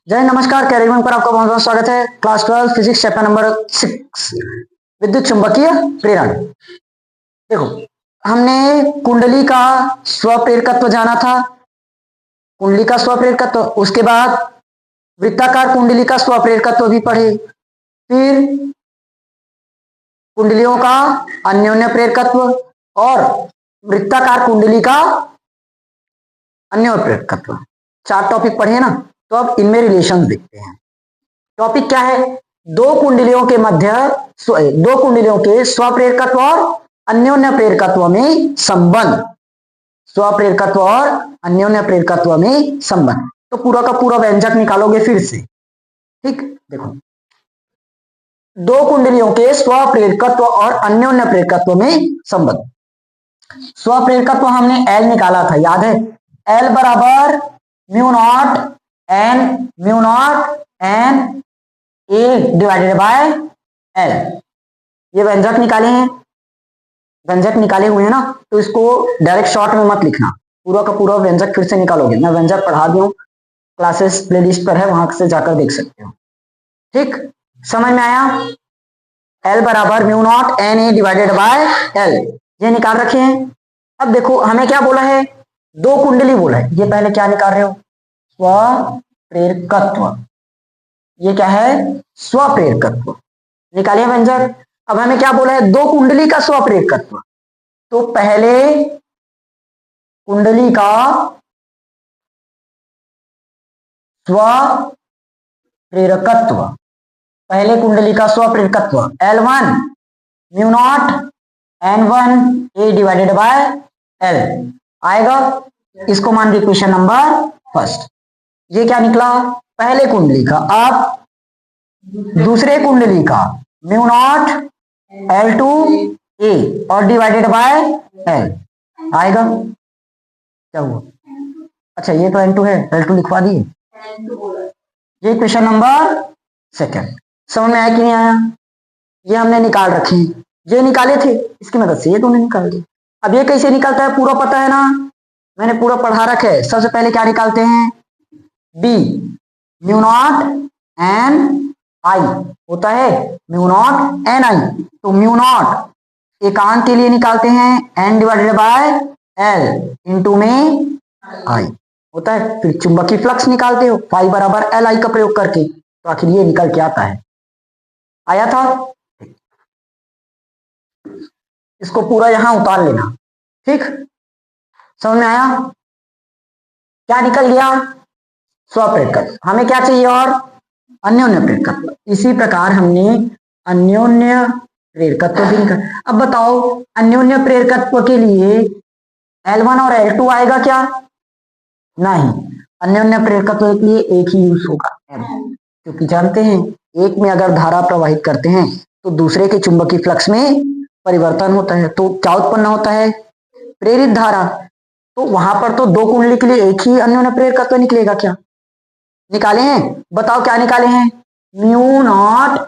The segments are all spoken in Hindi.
जय नमस्कार। कैरियर पर आपका बहुत बहुत स्वागत है। क्लास 12 फिजिक्स चैप्टर नंबर 6 विद्युत चुंबकीय प्रेरण। देखो, हमने कुंडली का स्वप्रेरकत्व जाना था। कुंडली का स्वप्रेरकत्व, उसके बाद वृत्ताकार कुंडली का स्वप्रेरकत्व भी पढ़े। फिर कुंडलियों का अन्योन्य प्रेरकत्व और वृत्ताकार कुंडली का अन्योन्य प्रेरकत्व, 4 टॉपिक पढ़े ना। तो अब इनमें रिलेशन देखते हैं। टॉपिक क्या है? दो कुंडलियों के मध्य, दो कुंडलियों के स्वप्रेरकत्व और अन्योन्य प्रेरकत्व में संबंध। स्वप्रेरकत्व और अन्योन्य प्रेरकत्व में संबंध। तो पूरा का पूरा व्यंजक निकालोगे फिर से। ठीक, देखो, दो कुंडलियों के स्वप्रेरकत्व और अन्योन्य प्रेरकत्व में संबंध। स्वप्रेरकत्व हमने एल निकाला था, याद है? एल बराबर mu naught N A divided by L. ये व्यंजक निकाले हैं, व्यंजक निकाले हुए हैं ना। तो इसको डायरेक्ट शॉर्ट में मत लिखना, पूरा का पूरा व्यंजक फिर से निकालोगे। मैं व्यंजक पढ़ा दी हूँ, क्लासेस प्लेलिस्ट पर है, वहां से जाकर देख सकते हो। ठीक, समझ में आया? एल बराबर mu naught N A divided by L, ये निकाल रखे हैं। अब देखो, हमें क्या बोला है? दो कुंडली बोला है। ये पहले क्या निकाल रहे हो? स्वप्रेरकत्व। ये क्या है? स्वप्रेरकत्व। निकालिए व्यंजक। अब हमें क्या बोला है? दो कुंडली का स्वप्रेरकत्व। तो पहले कुंडली का स्वप्रेरकत्व, पहले कुंडली का स्वप्रेरकत्व L1 mu naught N1 A divided by L आएगा। इसको मान ली क्वेश्चन नंबर फर्स्ट। ये क्या निकला? पहले कुंडली का। अब दूसरे कुंडली का म्यू नॉट L2 A और डिवाइडेड बाय L आएगा। क्या हुआ? अच्छा, ये तो N2 है, L2 लिखवा दिए। ये क्वेश्चन नंबर सेकंड। समझ में आया कि नहीं आया? ये हमने निकाल रखे, ये निकाले थे, इसकी मदद से ये दोनों निकाल दिए। अब ये कैसे निकलता है पूरा पता है ना, मैंने पूरा पढ़ा रखा है। सबसे पहले क्या निकालते हैं? बी म्यू नॉट एन आई होता है, म्यू नॉट एन आई। तो म्यू नॉट एकांक के लिए निकालते हैं N divided by L into में आई होता है। फिर चुंबकीय फ्लक्स निकालते हो फाई बराबर एल आई का प्रयोग करके, तो आखिर ये निकल के आता है। आया था? इसको पूरा यहां उतार लेना। ठीक, समझ में आया? क्या निकल गया? स्वप्रेरकत्व। हमें क्या चाहिए? और अन्योन्य प्रेरकत्व। इसी प्रकार हमने अन्योन्य प्रेरकत्व भी निकाल। अब बताओ, अन्योन्य प्रेरकत्व के लिए L1 और L2 आएगा क्या? नहीं, अन्योन्य प्रेरकत्व के लिए एक ही यूज होगा, क्योंकि जानते हैं एक में अगर धारा प्रवाहित करते हैं तो दूसरे के चुंबकीय फ्लक्स में परिवर्तन होता है। तो क्या उत्पन्न होता है? प्रेरित धारा। तो वहां पर तो दो कुंडली के लिए एक ही अन्योन्य प्रेरकत्व निकलेगा। क्या निकाले हैं? बताओ क्या निकाले हैं? म्यू नॉट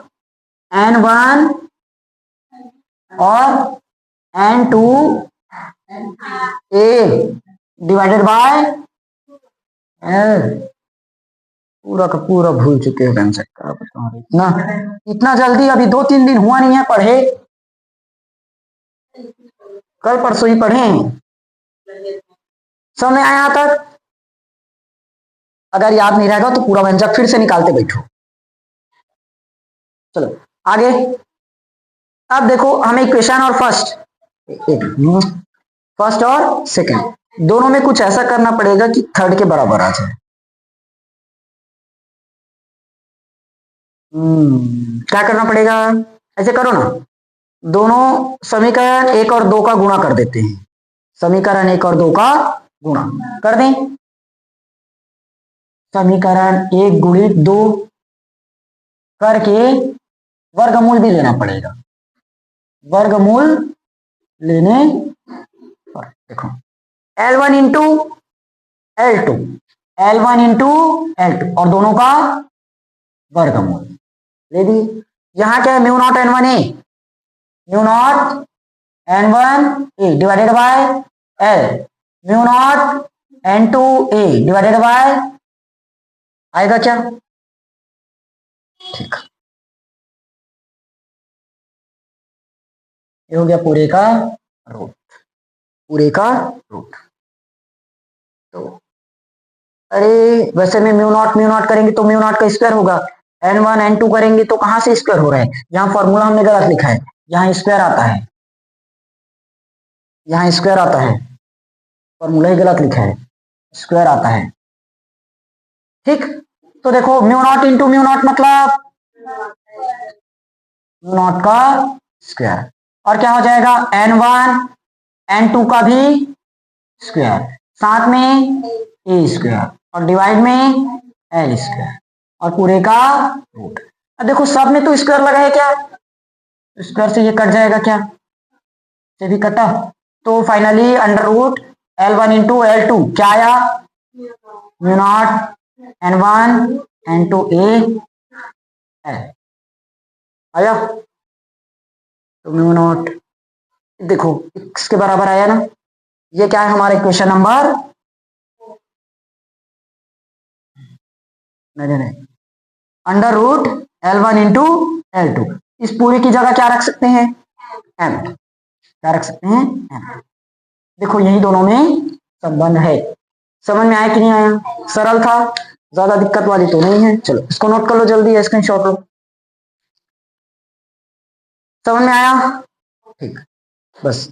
N1 और N2 A divided by L। पूरा का पूरा भूल चुके हो व्यंजक का। इतना इतना जल्दी अभी 2-3 दिन हुआ नहीं है पढ़े, कल परसों ही पढ़े। समझ आया तक? अगर याद नहीं रहेगा तो पूरा व्यंजक फिर से निकालते बैठो। चलो आगे। अब देखो, हमें इक्वेशन और फर्स्ट और सेकंड दोनों में कुछ ऐसा करना पड़ेगा कि थर्ड के बराबर आ जाए। क्या करना पड़ेगा? ऐसे करो ना, दोनों समीकरण 1 और 2 का गुणा कर देते हैं। समीकरण 1 और 2 का गुणा कर दें। समीकरण 1 गुणित 2 करके वर्गमूल भी लेना पड़ेगा। वर्गमूल लेने पर देखो, L1 into L2 L1 into L2 और दोनों का वर्गमूल ले दी। यहां क्या है? Mu naught N1 A, mu naught N1 A divided by L, mu naught N2 A divided by आएगा क्या? ठीक, ये हो गया पूरे का रूट, पूरे का रूट। तो अरे वैसे में म्यू नॉट करेंगे तो म्यू नॉट का स्क्वायर होगा, n1 n2 करेंगे तो कहां से स्क्वायर हो रहा है, यहाँ फॉर्मूला हमने गलत लिखा है, यहाँ स्क्वायर आता है, यहाँ स्क्वायर आता है, फॉर्मूला ही गलत लिखा है, स्क्वायर आता है। ठीक, तो देखो mu naught into mu naught मतलब म्यू नॉट का स्क्वायर, और क्या हो जाएगा n1 n2 का भी स्क्वायर, साथ में ए स्क्वायर और डिवाइड में एल स्क्वायर और पूरे का रूट। अब देखो सब में तो स्क्वायर लगा है, क्या स्क्वायर से ये कट जाएगा, क्या से भी कटा, तो finally under root L1 into L2 क्या आया, mu naught n1 n2 A L आया, तो म्यू नॉट देखो इसके बराबर आया ना, ये क्या है हमारा इक्वेशन नंबर, नहीं under root L1 into L2, इस पूरे की जगह क्या रख सकते हैं m, क्या रख सकते हैं m। देखो यही दोनों में संबंध है, समझ में आया कि नहीं आया, सरल था, ज्यादा दिक्कत वाली तो नहीं है। चलो इसको नोट कर लो जल्दी, स्क्रीनशॉट लो, समझ में आया, ठीक, बस